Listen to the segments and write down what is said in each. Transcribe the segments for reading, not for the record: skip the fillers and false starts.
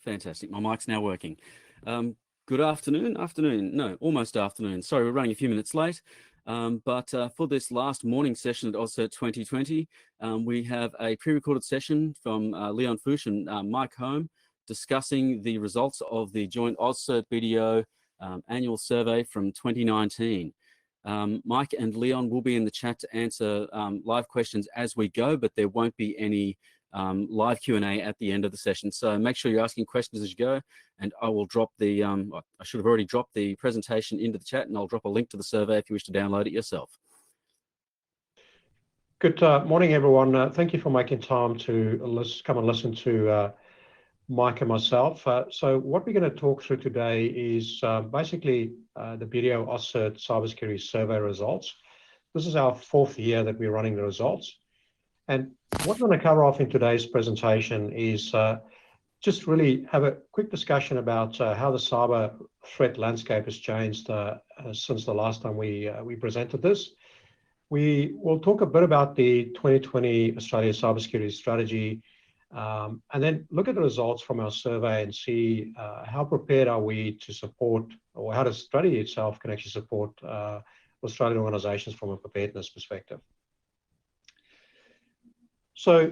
Fantastic. My mic's now working. Good afternoon. No, almost afternoon. Sorry, we're running a few minutes late. But for this last morning session at AusCERT 2020, we have a pre-recorded session from Leon Fuchs and Mike Holm discussing the results of the joint AusCERT BDO annual survey from 2019. Mike and Leon will be in the chat to answer live questions as we go, but there won't be any live Q&A at the end of the session. So make sure you're asking questions as you go, and I will drop the, I should have already dropped the presentation into the chat, and I'll drop a link to the survey if you wish to download it yourself. Good morning, everyone. Thank you for making time to come and listen to Mike and myself. So what we're going to talk through today is basically the BDO AusCERT cybersecurity survey results. This is our 4th year that we're running the results. And what we're going to cover off in today's presentation is just really have a quick discussion about how the cyber threat landscape has changed since the last time we presented this. We will talk a bit about the 2020 Australia Cybersecurity Strategy, and then look at the results from our survey and see how prepared are we to support, or how the strategy itself can actually support Australian organisations from a preparedness perspective. So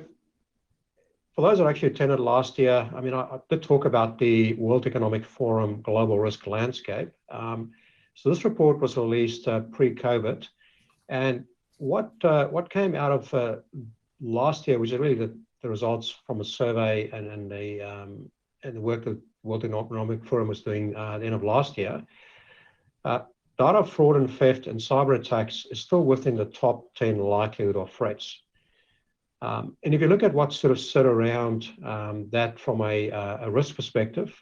for those that actually attended last year, I mean, I did talk about the World Economic Forum Global Risk Landscape. So this report was released pre-COVID, and what came out of last year, which is really the results from a survey and the work that World Economic Forum was doing at the end of last year, data fraud and theft and cyber attacks is still within the top 10 likelihood of threats. And if you look at what sort of sit around that from a risk perspective,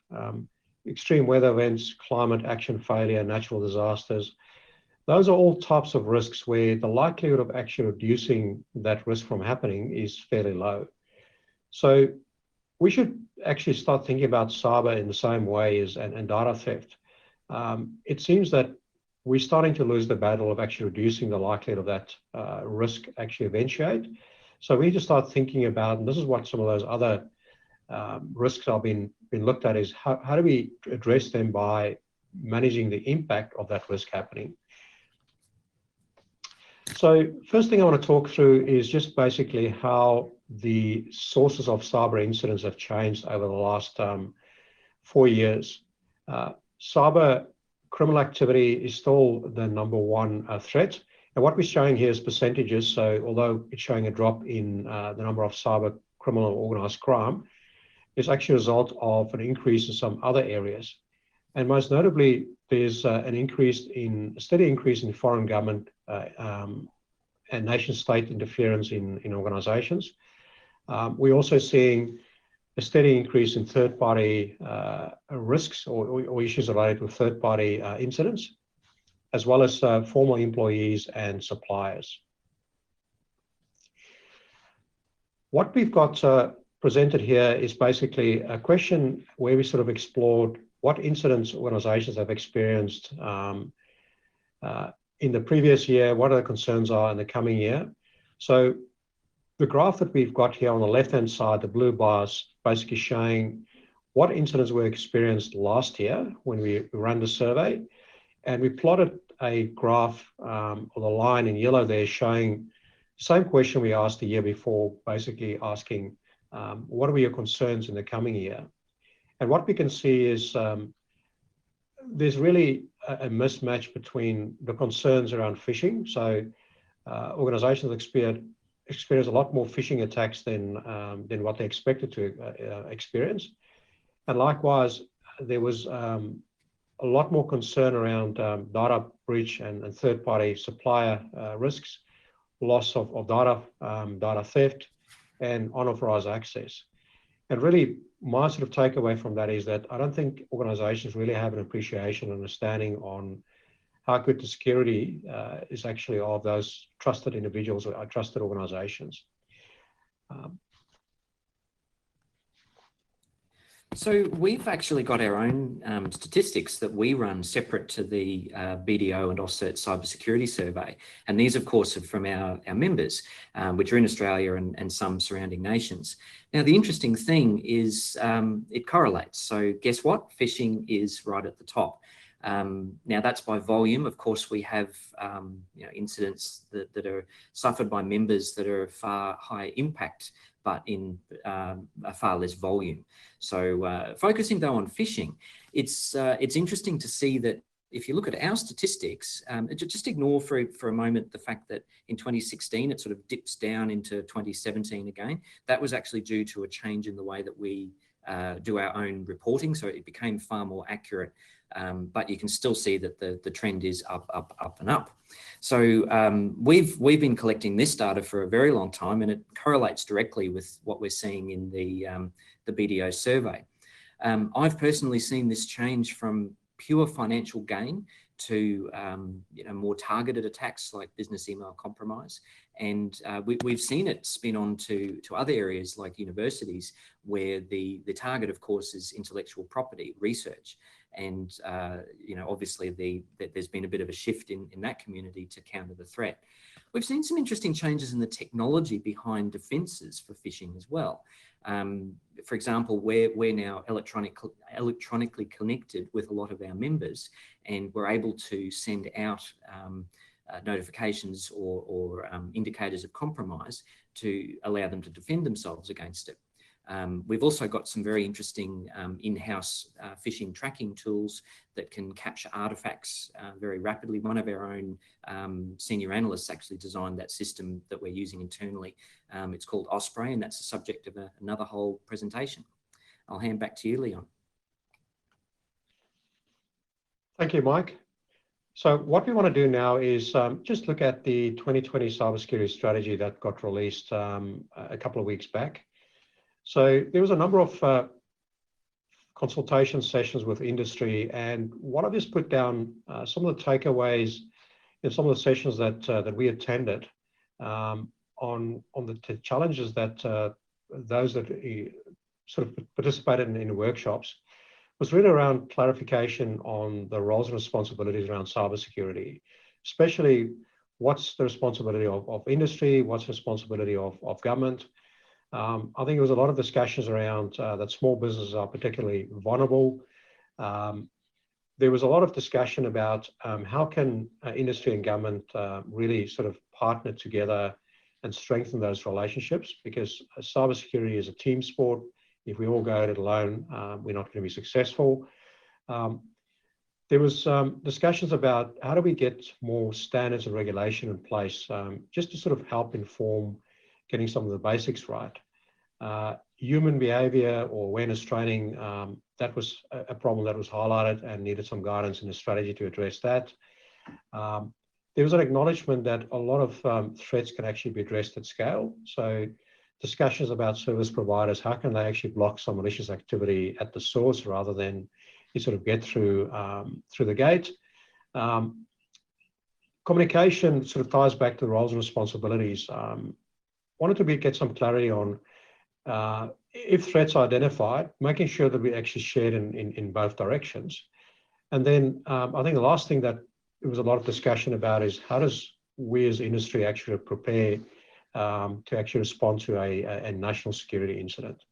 extreme weather events, climate action failure, natural disasters, those are all types of risks where the likelihood of actually reducing that risk from happening is fairly low. So we should actually start thinking about cyber in the same way as and data theft. It seems that we're starting to lose the battle of actually reducing the likelihood of that risk actually eventuate. So we need to start thinking about, and this is what some of those other risks are being looked at, is how do we address them by managing the impact of that risk happening. So first thing I want to talk through is just basically how the sources of cyber incidents have changed over the last 4 years. Cyber criminal activity is still the #1 threat. And what we're showing here is percentages. So although it's showing a drop in the number of cyber criminal and organised crime, it's actually a result of an increase in some other areas. And most notably, there's a steady increase in foreign government and nation-state interference in organisations. We're also seeing a steady increase in third-party risks or issues related with third-party incidents, as well as former employees and suppliers. What we've got presented here is basically a question where we sort of explored what incidents organisations have experienced in the previous year, what the concerns are in the coming year. So the graph that we've got here on the left-hand side, the blue bars, basically showing what incidents were experienced last year when we ran the survey. And we plotted a graph, or the line in yellow there, showing the same question we asked the year before, basically asking, what are your concerns in the coming year? And what we can see is there's really a mismatch between the concerns around phishing. So organizations experience a lot more phishing attacks than what they expected to experience. And likewise, there was a lot more concern around data breach and third-party supplier risks, loss of data theft, and unauthorized access. And really, my sort of takeaway from that is that I don't think organizations really have an appreciation and understanding on how good the security is actually of those trusted individuals or trusted organizations. So we've actually got our own statistics that we run separate to the BDO and AusCERT cybersecurity survey. And these, of course, are from our members, which are in Australia and some surrounding nations. Now, the interesting thing is it correlates. So guess what? Phishing is right at the top. Now that's by volume. Of course, we have incidents that are suffered by members that are far higher impact, but in a far less volume. So focusing though on phishing, it's interesting to see that if you look at our statistics, just ignore for a moment the fact that in 2016 it sort of dips down into 2017 again. That was actually due to a change in the way that we do our own reporting, so it became far more accurate. But you can still see that the trend is up and up. So we've been collecting this data for a very long time, and it correlates directly with what we're seeing in the BDO survey. I've personally seen this change from pure financial gain to more targeted attacks like business email compromise. And we've seen it spin on to other areas like universities, where the target, of course, is intellectual property research. And obviously there's been a bit of a shift in that community to counter the threat. We've seen some interesting changes in the technology behind defences for phishing as well. For example, we're now electronically connected with a lot of our members, and we're able to send out notifications or indicators of compromise to allow them to defend themselves against it. We've also got some very interesting in-house phishing tracking tools that can capture artifacts very rapidly. One of our own senior analysts actually designed that system that we're using internally. It's called Osprey, and that's the subject of another whole presentation. I'll hand back to you, Leon. Thank you, Mike. So what we want to do now is just look at the 2020 cybersecurity strategy that got released a couple of weeks back. So there was a number of consultation sessions with industry, and what I've just put down some of the takeaways in some of the sessions that we attended on the challenges that those that sort of participated in the workshops was really around clarification on the roles and responsibilities around cybersecurity, especially what's the responsibility of industry, what's the responsibility of government. I think there was a lot of discussions around that small businesses are particularly vulnerable. There was a lot of discussion about how can industry and government really sort of partner together and strengthen those relationships, because cybersecurity is a team sport. If we all go at it alone, we're not going to be successful. There was discussions about how do we get more standards and regulation in place, just to sort of help inform getting some of the basics right. Human behavior or awareness training, that was a problem that was highlighted and needed some guidance in the strategy to address that. There was an acknowledgement that a lot of threats can actually be addressed at scale. So discussions about service providers, how can they actually block some malicious activity at the source rather than you sort of get through the gate. Communication sort of ties back to the roles and responsibilities. Wanted to get some clarity on if threats are identified, making sure that we actually shared in both directions. And then I think the last thing that there was a lot of discussion about is how does we as industry actually prepare to actually respond to a national security incident.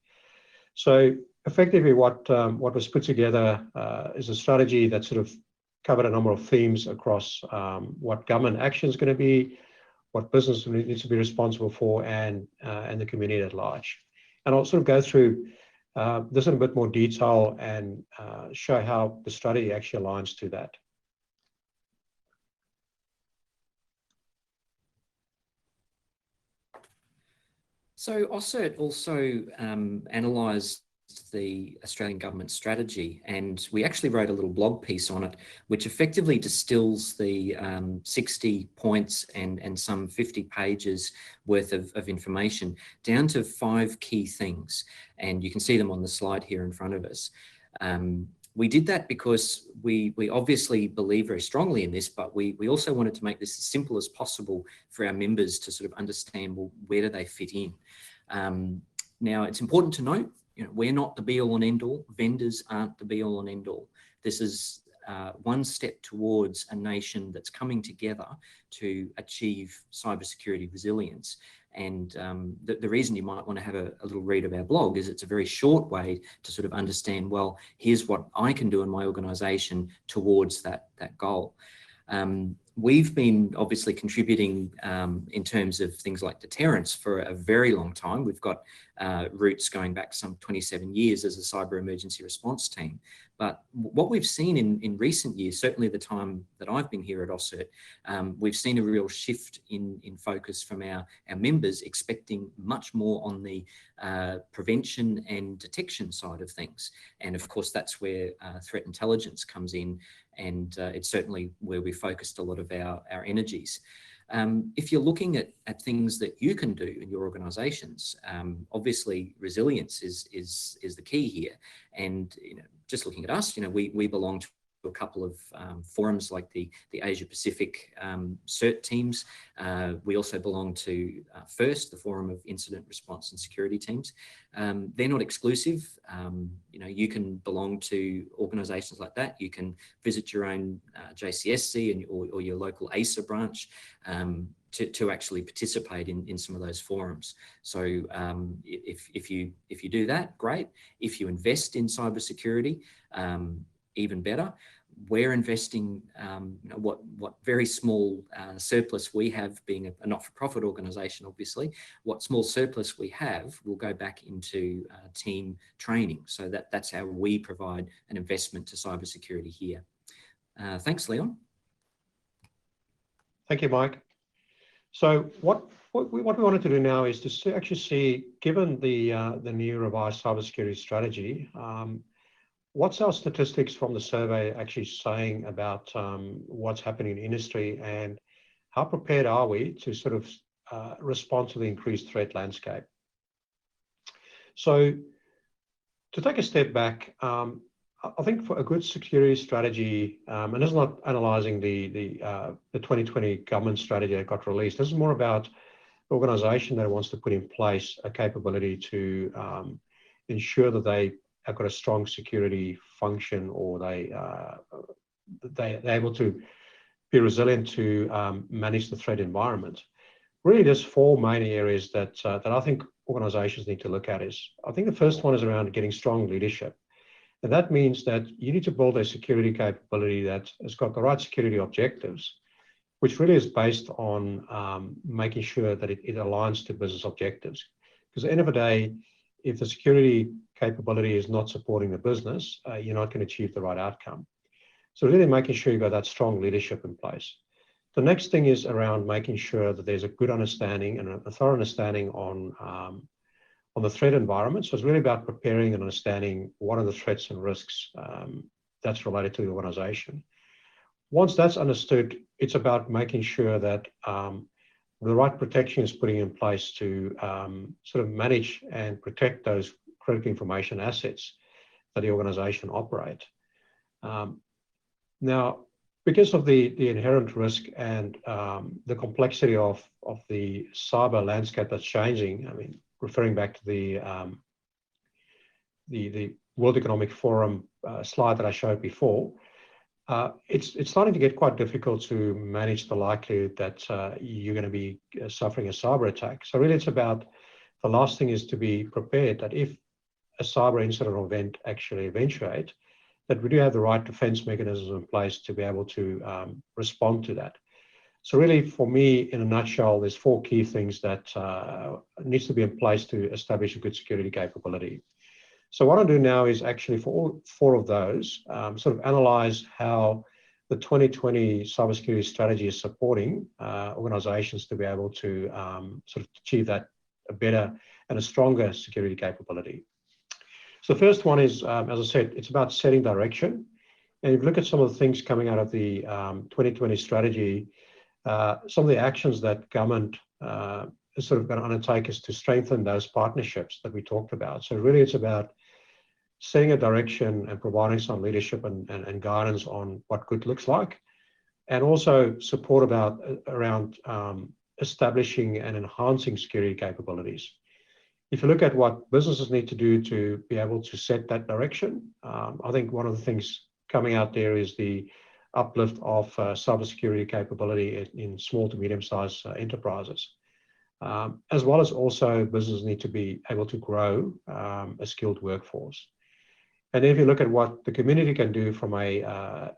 So effectively what was put together is a strategy that sort of covered a number of themes across what government action is going to be, what business needs to be responsible for, and the community at large. And I'll sort of go through this in a bit more detail and show how the strategy actually aligns to that. So AusCERT also analysed the Australian government strategy, and we actually wrote a little blog piece on it, which effectively distills the 60 points and some 50 pages worth of information down to 5 key things. And you can see them on the slide here in front of us. We did that because we obviously believe very strongly in this, but we also wanted to make this as simple as possible for our members to sort of understand, well, where do they fit in? Now, it's important to note we're not the be all and end all. Vendors aren't the be all and end all. This is one step towards a nation that's coming together to achieve cybersecurity resilience. And the reason you might want to have a little read of our blog is it's a very short way to sort of understand, well, here's what I can do in my organisation towards that goal. We've been obviously contributing in terms of things like deterrence for a very long time. We've got roots going back some 27 years as a cyber emergency response team. But what we've seen in recent years, certainly the time that I've been here at AusCERT, we've seen a real shift in focus from our members, expecting much more on the prevention and detection side of things. And of course, that's where threat intelligence comes in. And it's certainly where we focused a lot of our energies. If you're looking at things that you can do in your organisations, obviously resilience is the key here. And just looking at us, we belong to a couple of forums like the Asia Pacific CERT teams. We also belong to FIRST, the Forum of Incident Response and Security Teams. They're not exclusive. You can belong to organisations like that. You can visit your own JCSC or your local ASA branch to actually participate in some of those forums. So if you do that, great. If you invest in cybersecurity, even better. We're investing what very small surplus we have, being a not-for-profit organisation, obviously. What small surplus we have will go back into team training. So that's how we provide an investment to cybersecurity here. Thanks, Leon. Thank you, Mike. So what we wanted to do now is to actually see, given the new revised cybersecurity strategy, what's our statistics from the survey actually saying about what's happening in the industry, and how prepared are we to sort of respond to the increased threat landscape? So to take a step back, I think for a good security strategy, and this is not analysing the 2020 government strategy that got released, this is more about the organisation that wants to put in place a capability to ensure that they have got a strong security function, or they're able to be resilient to manage the threat environment. Really, there's four main areas that I think organisations need to look at. I think the first one is around getting strong leadership. And that means that you need to build a security capability that has got the right security objectives, which really is based on making sure that it aligns to business objectives. Because at the end of the day, if the security capability is not supporting the business, you're not going to achieve the right outcome. So really making sure you've got that strong leadership in place. The next thing is around making sure that there's a good understanding and a thorough understanding on the threat environment. So it's really about preparing and understanding what are the threats and risks that's related to the organization. Once that's understood, it's about making sure that the right protection is putting in place to sort of manage and protect those critical information assets that the organization operate. Now, because of the inherent risk and the complexity of the cyber landscape that's changing, I mean, referring back to the World Economic Forum slide that I showed before, it's starting to get quite difficult to manage the likelihood that you're going to be suffering a cyber attack. So really, it's about, the last thing is to be prepared that if a cyber incident or event actually eventuate, that we do have the right defense mechanisms in place to be able to respond to that. So really, for me, in a nutshell, there's four key things that needs to be in place to establish a good security capability. So what I'll do now is actually, for all four of those, sort of analyze how the 2020 cybersecurity strategy is supporting organizations to be able to sort of achieve that a better and a stronger security capability. So the first one is, as I said, it's about setting direction. And if you look at some of the things coming out of the 2020 strategy, some of the actions that government is sort of going to undertake is to strengthen those partnerships that we talked about. So really, it's about setting a direction and providing some leadership and guidance on what good looks like, and also support around establishing and enhancing security capabilities. If you look at what businesses need to do to be able to set that direction, I think one of the things coming out there is the uplift of cybersecurity capability in small to medium-sized enterprises, as well as also businesses need to be able to grow a skilled workforce. And if you look at what the community can do from a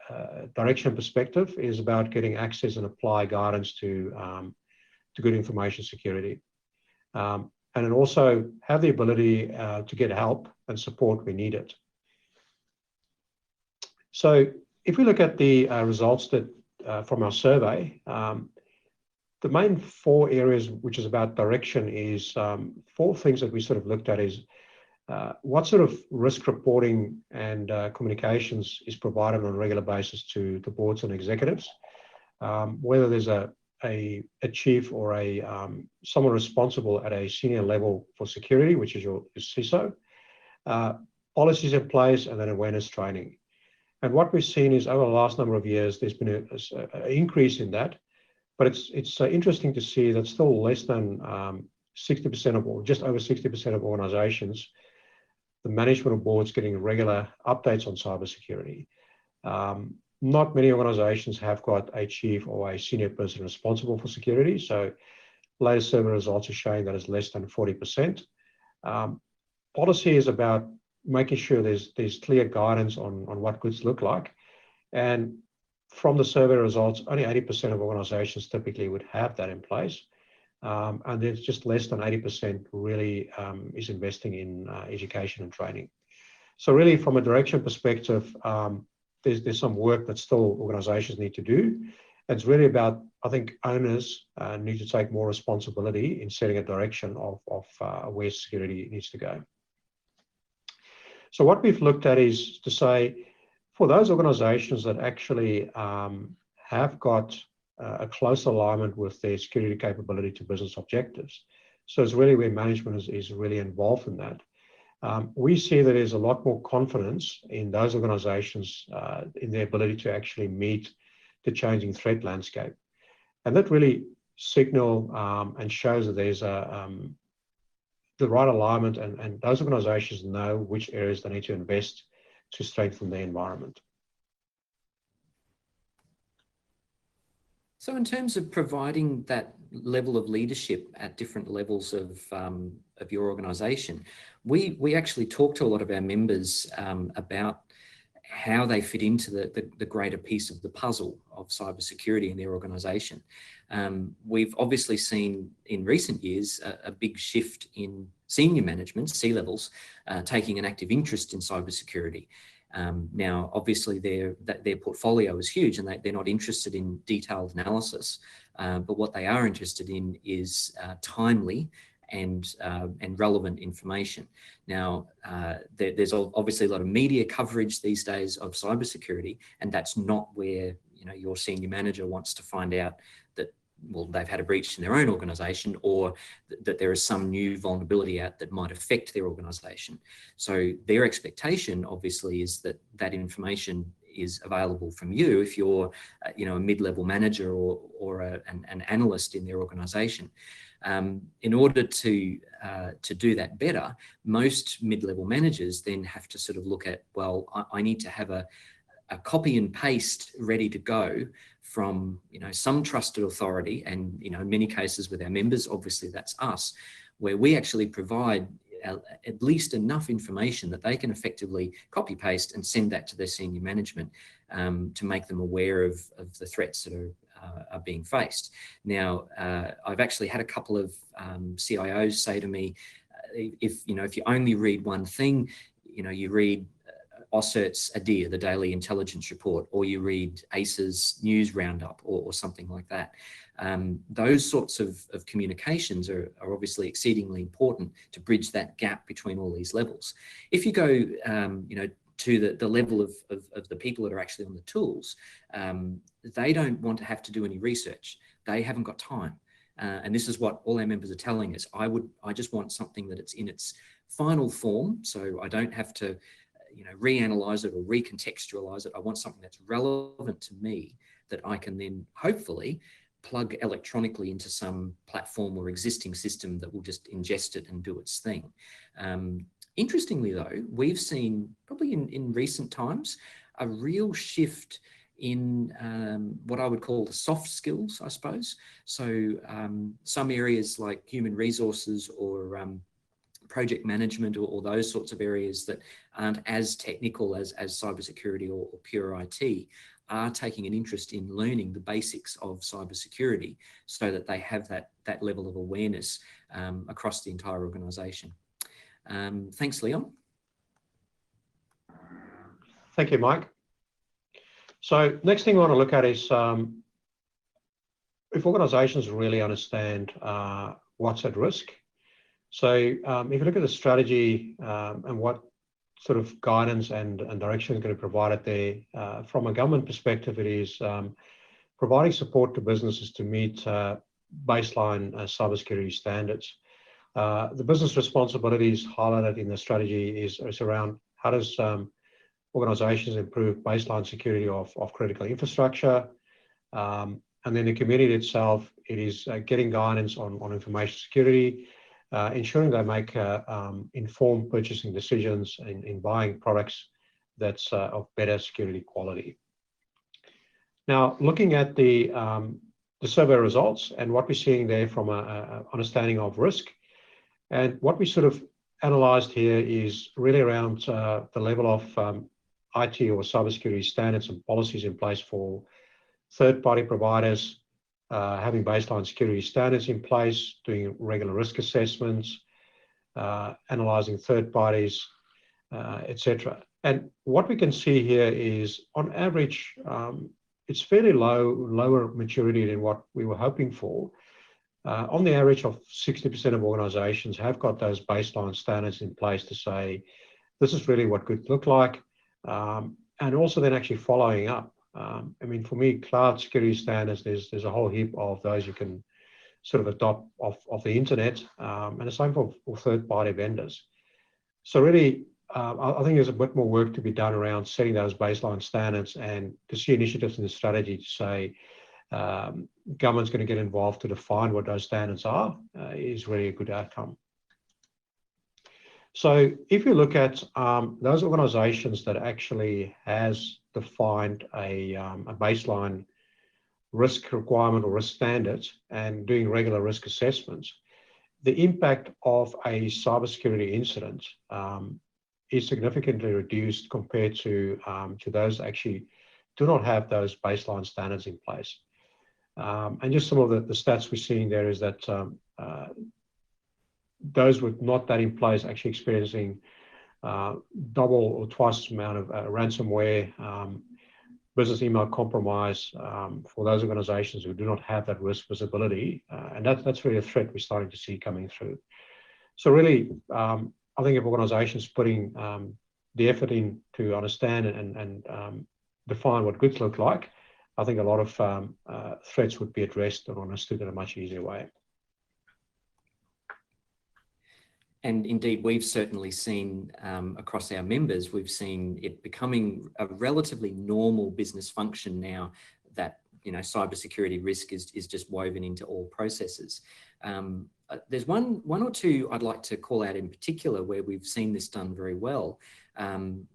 direction perspective, is about getting access and apply guidance to good information security. And then also have the ability to get help and support when needed. So if we look at the results that from our survey, the main 4 areas, which is about direction, is 4 things that we sort of looked at is what sort of risk reporting and communications is provided on a regular basis to the boards and executives, whether there's a chief or someone responsible at a senior level for security, which is your CISO, policies in place, and then awareness training. And what we've seen is over the last number of years, there's been an increase in that, but it's interesting to see that still less than 60% of, or just over 60% of organizations, the management of boards getting regular updates on cybersecurity. Not many organizations have got a chief or a senior person responsible for security. So latest survey results are showing that it's less than 40%. Policy is about making sure there's clear guidance on what goods look like. And from the survey results, only 80% of organizations typically would have that in place. And there's just less than 80% really is investing in education and training. So really from a direction perspective, there's some work that still organizations need to do. It's really about, I think, owners need to take more responsibility in setting a direction of where security needs to go. So what we've looked at is to say, for those organizations that actually have got a close alignment with their security capability to business objectives, so it's really where management is really involved in that. We see that there's a lot more confidence in those organizations in their ability to actually meet the changing threat landscape. And that really signal and shows that there's the right alignment, and those organizations know which areas they need to invest to strengthen their environment. So in terms of providing that level of leadership at different levels of your organisation, we actually talk to a lot of our members about how they fit into the greater piece of the puzzle of cybersecurity in their organisation. We've obviously seen in recent years a big shift in senior management, C-levels, taking an active interest in cybersecurity. Now, obviously, their portfolio is huge and they're not interested in detailed analysis, but what they are interested in is timely and relevant information. Now, there's obviously a lot of media coverage these days of cybersecurity, and that's not where your senior manager wants to find out that, well, they've had a breach in their own organisation, or that there is some new vulnerability out that might affect their organisation. So their expectation, obviously, is that that information is available from you if you're, a mid-level manager or an analyst in their organisation. In order to do that better, most mid-level managers then have to sort of look at, well, I need to have a copy and paste ready to go from some trusted authority, and in many cases with our members, obviously that's us, where we actually provide at least enough information that they can effectively copy paste and send that to their senior management to make them aware of the threats that are being faced. Now, I've actually had a couple of CIOs say to me, if you only read one thing, you read AusCERT's ADIR, the Daily Intelligence Report, or you read ACE's News Roundup or something like that. Those sorts of communications are obviously exceedingly important to bridge that gap between all these levels. If you go, to the level of the people that are actually on the tools, they don't want to have to do any research. They haven't got time. And this is what all our members are telling us. I just want something that it's in its final form, so I don't have to reanalyze it or recontextualize it. I want something that's relevant to me that I can then hopefully plug electronically into some platform or existing system that will just ingest it and do its thing. Interestingly though, we've seen probably in recent times, a real shift in what I would call the soft skills, I suppose. So some areas like human resources or project management or those sorts of areas that aren't as technical as cybersecurity or pure IT are taking an interest in learning the basics of cybersecurity so that they have that level of awareness across the entire organisation. Thanks, Leon. Thank you, Mike. So next thing I want to look at is if organisations really understand what's at risk. So if you look at the strategy and what sort of guidance and direction is going to be provided there, from a government perspective, it is providing support to businesses to meet baseline cybersecurity standards. The business responsibilities highlighted in the strategy is around how does organisations improve baseline security of critical infrastructure, and then the community itself, it is getting guidance on information security, ensuring they make informed purchasing decisions in buying products that's of better security quality. Now, looking at the survey results and what we're seeing there from an understanding of risk, and what we sort of analysed here is really around the level of IT or cybersecurity standards and policies in place for third-party providers, having baseline security standards in place, doing regular risk assessments, analysing third parties, etc. And what we can see here is, on average, it's fairly lower maturity than what we were hoping for. On the average of 60% of organisations have got those baseline standards in place to say, this is really what good look like, and also then actually following up. I mean, for me, cloud security standards, there's a whole heap of those you can sort of adopt off the internet, and the same for third-party vendors. So really, I think there's a bit more work to be done around setting those baseline standards, and to see initiatives in the strategy to say government's going to get involved to define what those standards are is really a good outcome. So if you look at those organisations that actually has defined a baseline risk requirement or risk standards and doing regular risk assessments, the impact of a cybersecurity incident is significantly reduced compared to those that actually do not have those baseline standards in place. And just some of the stats we're seeing there is that those with not that in place actually experiencing double or twice the amount of ransomware, business email compromise for those organizations who do not have that risk visibility. And that's really a threat we're starting to see coming through. So really, I think if organizations putting the effort in to understand and define what goods look like, I think a lot of threats would be addressed and understood in a much easier way. And indeed, we've certainly seen across our members, we've seen it becoming a relatively normal business function now that, you know, cybersecurity risk is just woven into all processes. There's one or two I'd like to call out in particular where we've seen this done very well.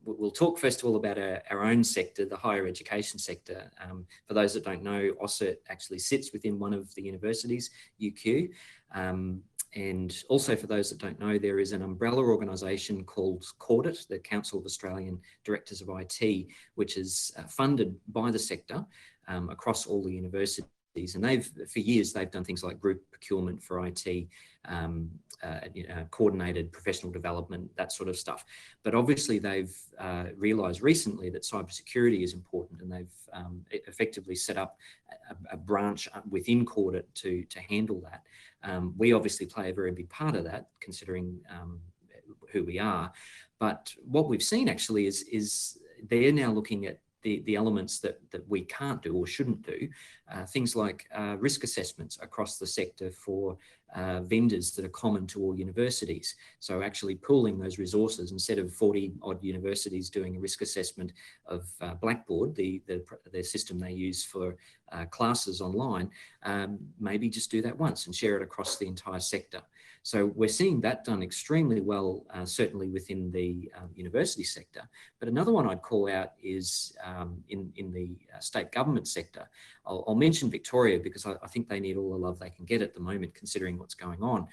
We'll talk first of all about our own sector, the higher education sector. For those that don't know, AusCERT actually sits within one of the universities, UQ. And also for those that don't know, there is an umbrella organisation called CAUDIT, the Council of Australian Directors of IT, which is funded by the sector across all the universities. And for years, they've done things like group procurement for IT, coordinated professional development, that sort of stuff. But obviously, they've realised recently that cybersecurity is important, and they've effectively set up a branch within CAUDIT to handle that. We obviously play a very big part of that, considering who we are. But what we've seen actually is they're now looking at the elements that we can't do or shouldn't do, things like risk assessments across the sector for vendors that are common to all universities. So actually pooling those resources, instead of 40 odd universities doing a risk assessment of Blackboard, the system they use for classes online, maybe just do that once and share it across the entire sector. So we're seeing that done extremely well, certainly within the university sector. But another one I'd call out is in the state government sector. I'll mention Victoria because I think they need all the love they can get at the moment, considering what's going on.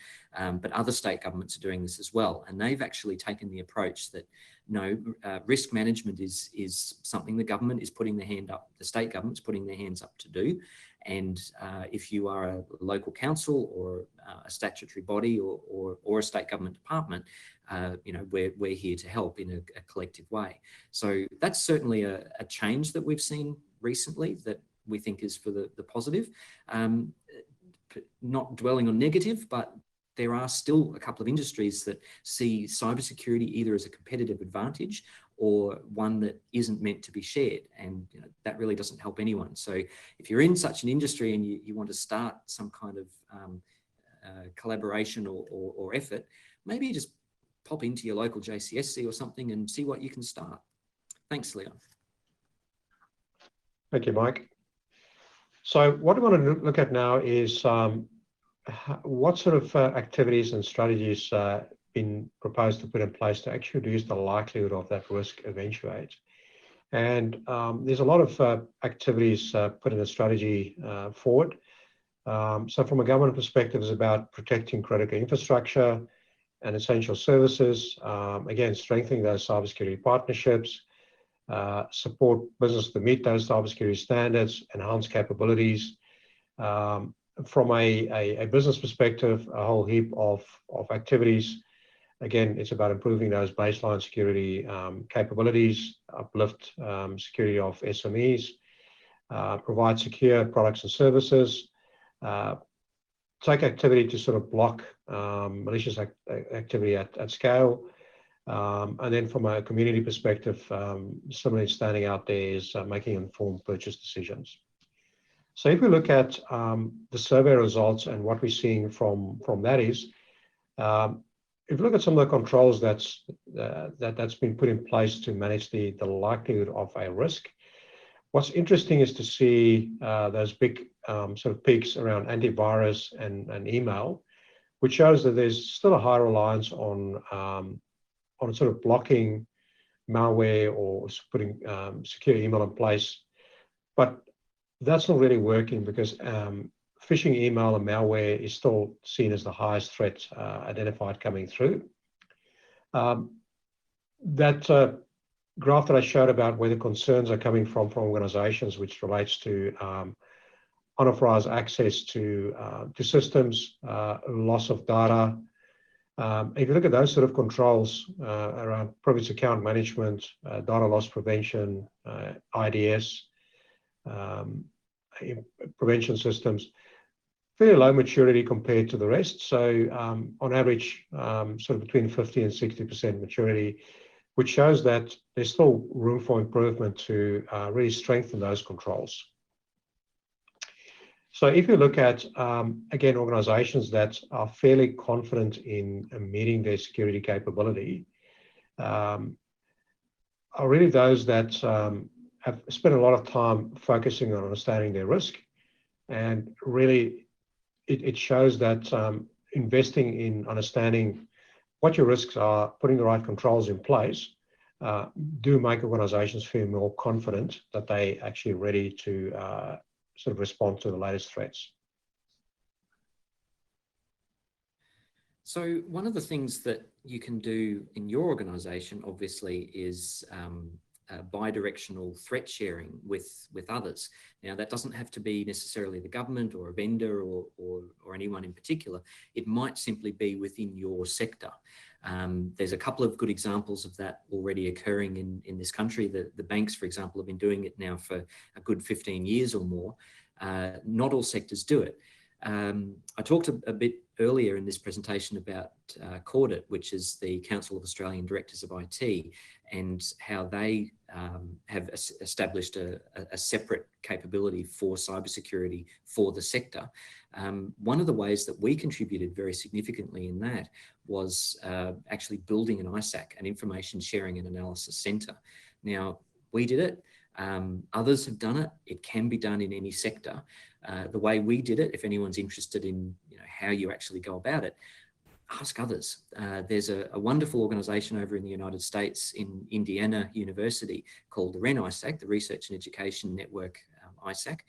But other state governments are doing this as well. And they've actually taken the approach that no, risk management is something the government is putting their hand up, the state government's putting their hands up to do. And if you are a local council or a statutory body or a state government department, we're here to help in a collective way. So that's certainly a change that we've seen recently that we think is for the positive. Not dwelling on negative, but there are still a couple of industries that see cybersecurity either as a competitive advantage or one that isn't meant to be shared. And that really doesn't help anyone. So if you're in such an industry and you want to start some kind of collaboration or effort, maybe just pop into your local JCSC or something and see what you can start. Thanks, Leon. Thank you, Mike. So what I want to look at now is what sort of activities and strategies been proposed to put in place to actually reduce the likelihood of that risk eventuate. And there's a lot of activities put in a strategy forward. So from a government perspective, it's about protecting critical infrastructure and essential services, again, strengthening those cybersecurity partnerships, support business to meet those cybersecurity standards, enhance capabilities. From a business perspective, a whole heap of activities. Again, it's about improving those baseline security capabilities, uplift security of SMEs, provide secure products and services, take activity to sort of block malicious activity at scale. And then from a community perspective, something standing out there is making informed purchase decisions. So if we look at the survey results and what we're seeing from that is, if you look at some of the controls that's been put in place to manage the likelihood of a risk, what's interesting is to see those big sort of peaks around antivirus and email, which shows that there's still a high reliance on sort of blocking malware or putting secure email in place. But that's not really working because phishing email and malware is still seen as the highest threat identified coming through. That graph that I showed about where the concerns are coming from organizations, which relates to unauthorized access to systems, loss of data. If you look at those sort of controls around privileged account management, data loss prevention, IDS, prevention systems, fairly low maturity compared to the rest. So on average, sort of between 50 and 60% maturity, which shows that there's still room for improvement to really strengthen those controls. So if you look at, again, organizations that are fairly confident in meeting their security capability, are really those that have spent a lot of time focusing on understanding their risk. And really, it shows that investing in understanding what your risks are, putting the right controls in place, do make organizations feel more confident that they actually ready to sort of respond to the latest threats. So one of the things that you can do in your organization, obviously, is bi-directional threat sharing with others. Now, that doesn't have to be necessarily the government or a vendor or anyone in particular. It might simply be within your sector. There's a couple of good examples of that already occurring in this country. The banks, for example, have been doing it now for a good 15 years or more. Not all sectors do it. I talked a bit earlier in this presentation about CAUDIT, which is the Council of Australian Directors of IT, and how they have established a separate capability for cybersecurity for the sector. One of the ways that we contributed very significantly in that was actually building an ISAC, an Information Sharing and Analysis Centre. Now, we did it. Others have done it. It can be done in any sector. The way we did it, if anyone's interested in how you actually go about it, ask others. There's a wonderful organisation over in the United States in Indiana University called the REN ISAC, the Research and Education Network ISAC.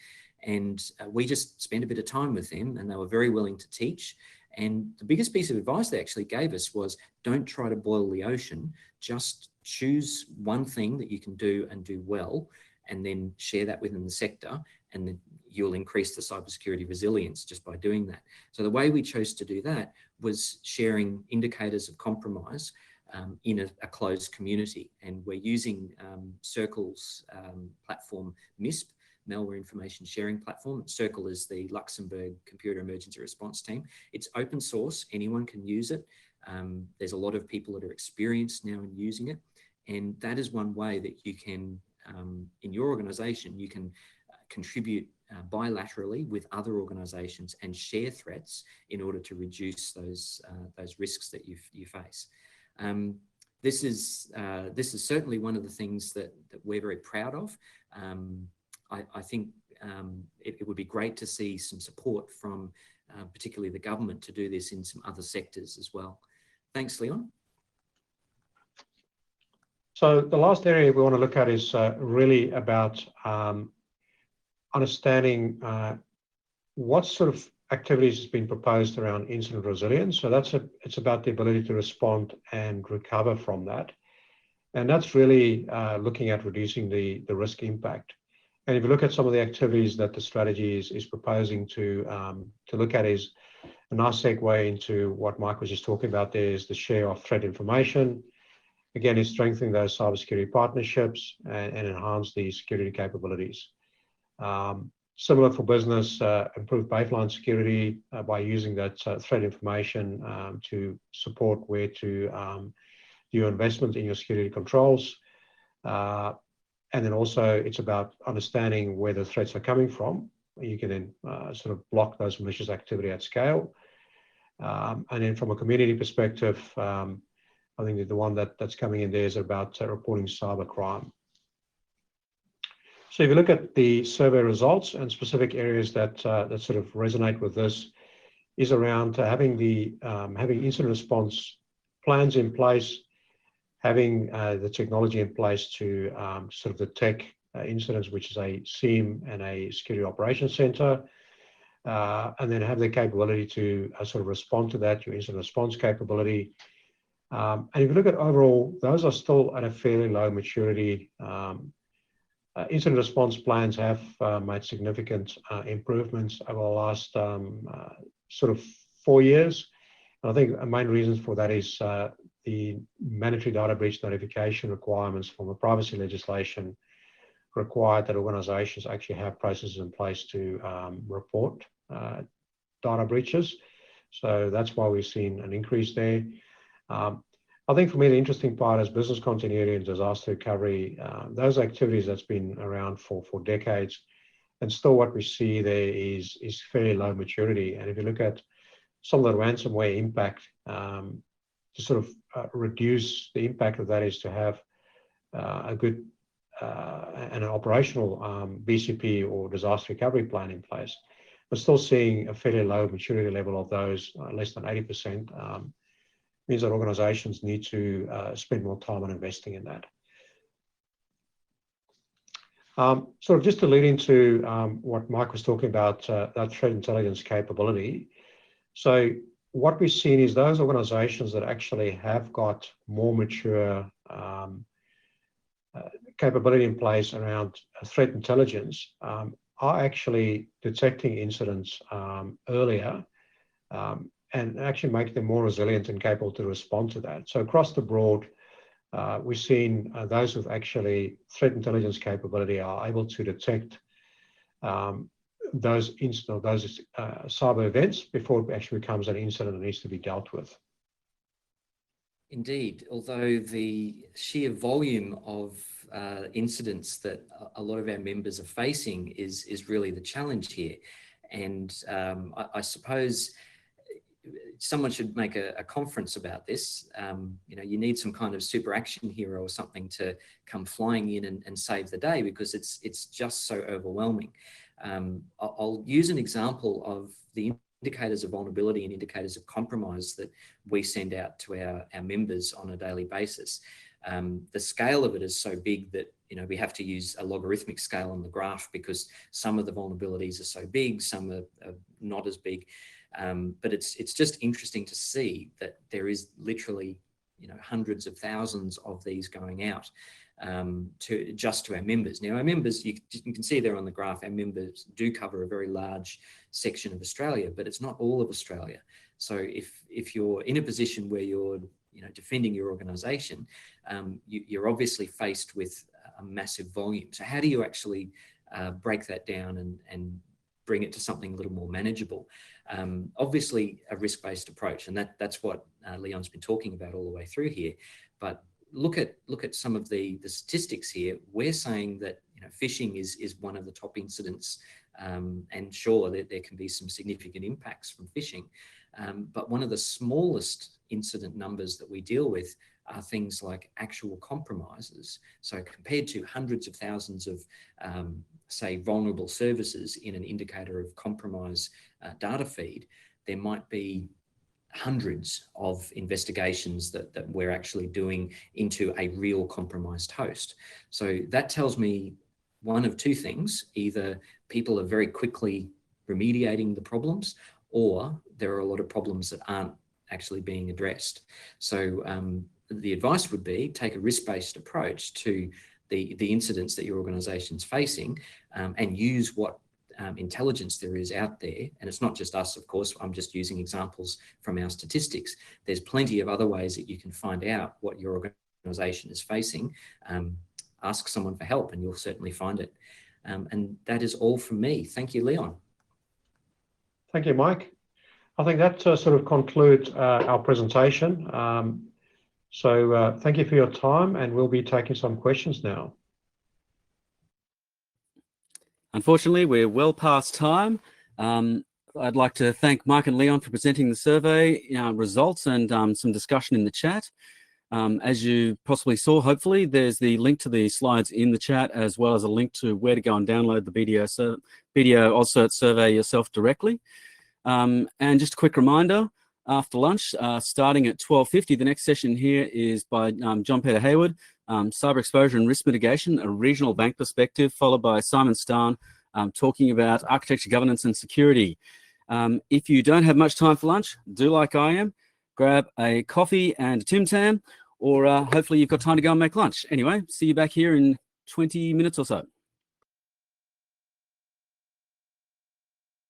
And we just spent a bit of time with them, and they were very willing to teach. And the biggest piece of advice they actually gave us was, don't try to boil the ocean, just choose one thing that you can do and do well, and then share that within the sector, and then you'll increase the cybersecurity resilience just by doing that. So the way we chose to do that was sharing indicators of compromise in a closed community. And we're using Circle's platform, MISP, Malware Information Sharing Platform. Circle is the Luxembourg Computer Emergency Response Team. It's open source, anyone can use it. There's a lot of people that are experienced now in using it. And that is one way that you can, in your organisation, you can contribute bilaterally with other organisations and share threats in order to reduce those risks that you face. This is certainly one of the things that we're very proud of. I think it would be great to see some support from particularly the government to do this in some other sectors as well. Thanks, Leon. So the last area we want to look at is really about understanding what sort of activities has been proposed around incident resilience. So it's about the ability to respond and recover from that. And that's really looking at reducing the risk impact. And if you look at some of the activities that the strategy is proposing to look at, is a nice segue into what Mike was just talking about. There's the share of threat information. Again, is strengthening those cybersecurity partnerships and enhance the security capabilities. Similar for business, improve baseline security by using that threat information to support where to do your investment in your security controls. And then also it's about understanding where the threats are coming from. You can then sort of block those malicious activity at scale. And then from a community perspective, I think that the one that's coming in there is about reporting cybercrime. So if you look at the survey results and specific areas that sort of resonate with this, is around having incident response plans in place, having the technology in place to sort of detect incidents, which is a SIEM and a security operations center, and then have the capability to sort of respond to that, your incident response capability. And if you look at overall, those are still at a fairly low maturity. Incident response plans have made significant improvements over the last sort of 4 years. And I think the main reasons for that is the mandatory data breach notification requirements from the privacy legislation required that organizations actually have processes in place to report data breaches. So that's why we've seen an increase there. I think for me, the interesting part is business continuity and disaster recovery. Those activities that's been around for decades, and still what we see there is fairly low maturity. And if you look at some of the ransomware impact, to sort of reduce the impact of that is to have a good and an operational BCP or disaster recovery plan in place. We're still seeing a fairly low maturity level of those, less than 80%. Means that organizations need to spend more time on investing in that. Sort of just to lead into what Mike was talking about, that threat intelligence capability. So what we've seen is those organizations that actually have got more mature capability in place around threat intelligence are actually detecting incidents earlier and actually make them more resilient and capable to respond to that. So across the board, we've seen those with actually threat intelligence capability are able to detect those cyber events before it actually becomes an incident that needs to be dealt with. Indeed, although the sheer volume of incidents that a lot of our members are facing is really the challenge here. And I suppose someone should make a conference about this. You know, you need some kind of super action hero or something to come flying in and save the day, because it's just so overwhelming. I'll use an example of the indicators of vulnerability and indicators of compromise that we send out to our members on a daily basis. The scale of it is so big that, you know, we have to use a logarithmic scale on the graph, because some of the vulnerabilities are so big, some are not as big. But it's just interesting to see that there is literally, you know, hundreds of thousands of these going out to our members. Now, our members, you can see there on the graph, our members do cover a very large section of Australia, but it's not all of Australia. So if you're in a position where you're, you know, defending your organisation, you're obviously faced with a massive volume. So how do you actually break that down and bring it to something a little more manageable? Obviously, a risk-based approach, and that's what Leon's been talking about all the way through here. But look at some of the statistics here. We're saying that, you know, phishing is one of the top incidents, and sure, there can be some significant impacts from phishing. But one of the smallest incident numbers that we deal with are things like actual compromises. So compared to hundreds of thousands of, say, vulnerable services in an indicator of compromise data feed, there might be hundreds of investigations that we're actually doing into a real compromised host. So that tells me one of two things: either people are very quickly remediating the problems, or there are a lot of problems that aren't actually being addressed. So the advice would be take a risk-based approach to the incidents that your organisation's facing, and use what intelligence there is out there. And it's not just us, of course. I'm just using examples from our statistics. There's plenty of other ways that you can find out what your organisation is facing. Ask someone for help and you'll certainly find it. And that is all from me. Thank you, Leon. Thank you, Mike. I think that sort of concludes our presentation. So thank you for your time, and we'll be taking some questions now. Unfortunately, we're well past time. I'd like to thank Mike and Leon for presenting the survey results and some discussion in the chat. As you possibly saw, hopefully, there's the link to the slides in the chat, as well as a link to where to go and download the BDO AusCERT survey yourself directly. And just a quick reminder, after lunch, starting at 12:50, the next session here is by John Peter Hayward, Cyber Exposure and Risk Mitigation, a regional bank perspective, followed by Simon Starn talking about architecture, governance and security. If you don't have much time for lunch, do like I am, grab a coffee and a Tim Tam, or hopefully you've got time to go and make lunch. Anyway, see you back here in 20 minutes or so.